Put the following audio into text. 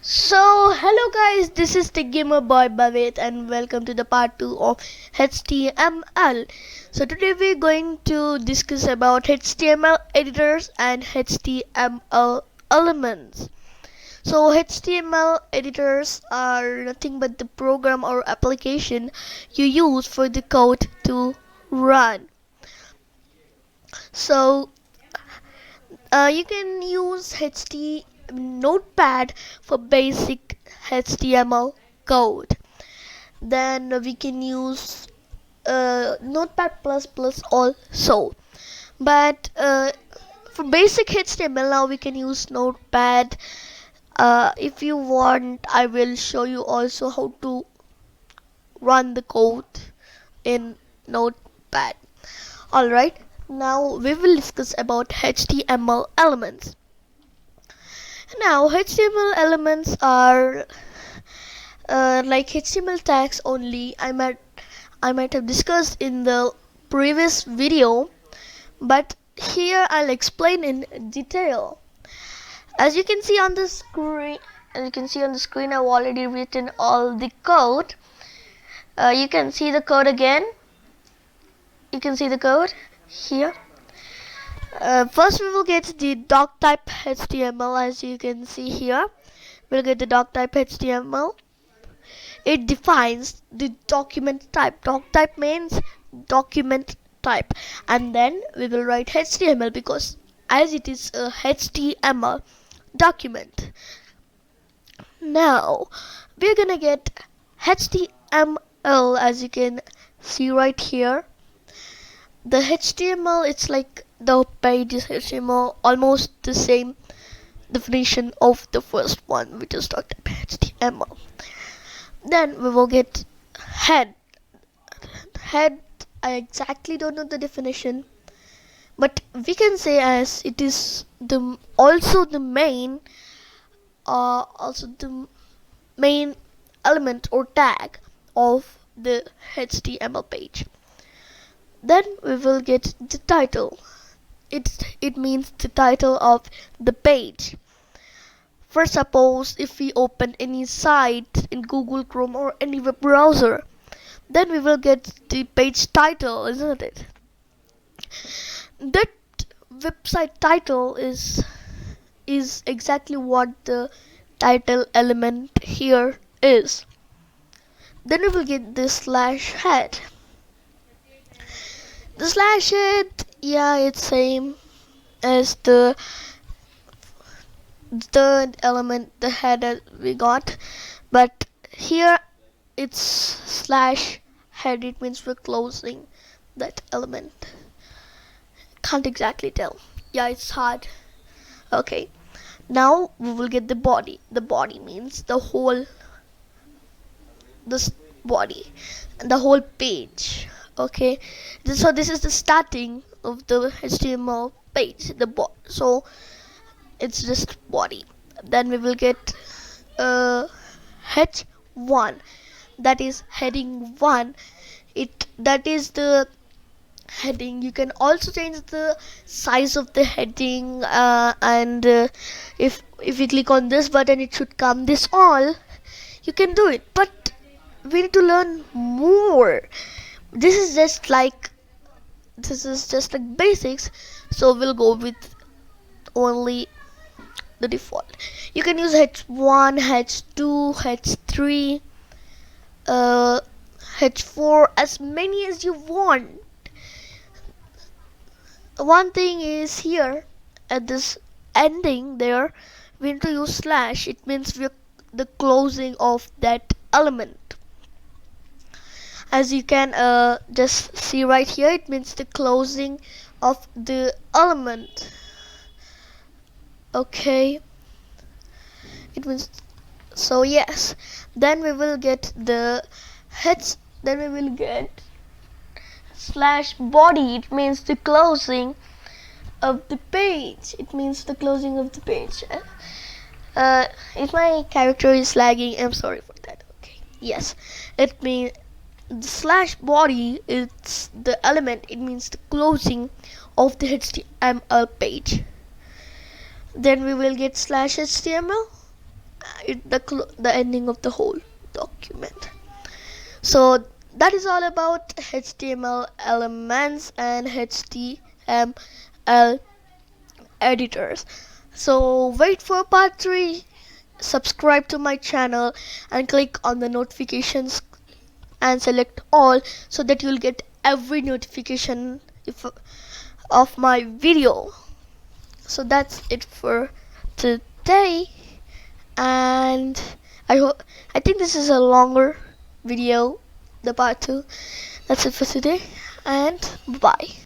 So hello guys, this is the gamer boy Bhavit and welcome to the part 2 of HTML. So today we're going to discuss about HTML editors and HTML elements. So HTML editors are nothing but the program or application you use for the code to run. So you can use notepad for basic HTML code. Then we can use notepad plus plus also. But for basic HTML now we can use notepad. If you want, I will show you also how to run the code in notepad. Alright, now we will discuss about HTML elements. Now HTML elements are like HTML tags only. I might have discussed in the previous video, but here I'll explain in detail. As you can see on the screen, I've already written all the code. You can see the code again. You can see the code here. First we will get the doc type HTML. As you can see here, we'll get the doc type HTML. It defines the document type. Doc type means document type, and then we will write HTML because as it is a HTML document. Now we're gonna get HTML. As you can see right here, the HTML, it's like the page is HTML, almost the same definition of the first one, which is doc type HTML. Then we will get head. I exactly don't know the definition, but we can say as it is also the main element or tag of the HTML page. Then we will get the title. It means the title of the page. For suppose if we open any site in Google Chrome or any web browser, then we will get the page title, isn't it? That website title is exactly what the title element here is. Then we will get the slash head. The slash head, yeah, it's same as the third element, the header we got, but here it's slash head. It means we're closing that element. Can't exactly tell. Yeah, it's hard. Okay, now we will get the body. The body means the whole body and the whole page. Okay, so this is the starting of the HTML page, so it's just body. Then we will get h1, that is heading 1. That is the heading. You can also change the size of the heading, and if you click on this button, it should come this all. You can do it, but we need to learn more. This is just like basics, so we'll go with only the default. You can use h1, h2, h3, h4, as many as you want. One thing is here at this ending there, we need to use slash. It means we're the closing of that element. As you can just see right here, it means the closing of the element. Okay, it means, so yes. Then we will get the heads. Then we will get slash body. It means the closing of the page. If my character is lagging, I'm sorry for that. Okay, yes, it means the slash body is the element. It means the closing of the HTML page. Then we will get slash HTML. the ending of the whole document. So that is all about HTML elements and HTML editors. So wait for part 3. Subscribe to my channel and click on the notifications and select all, so that you'll get every notification of my video. So that's it for today, and I think this is a longer video, the part 2. That's it for today, and bye.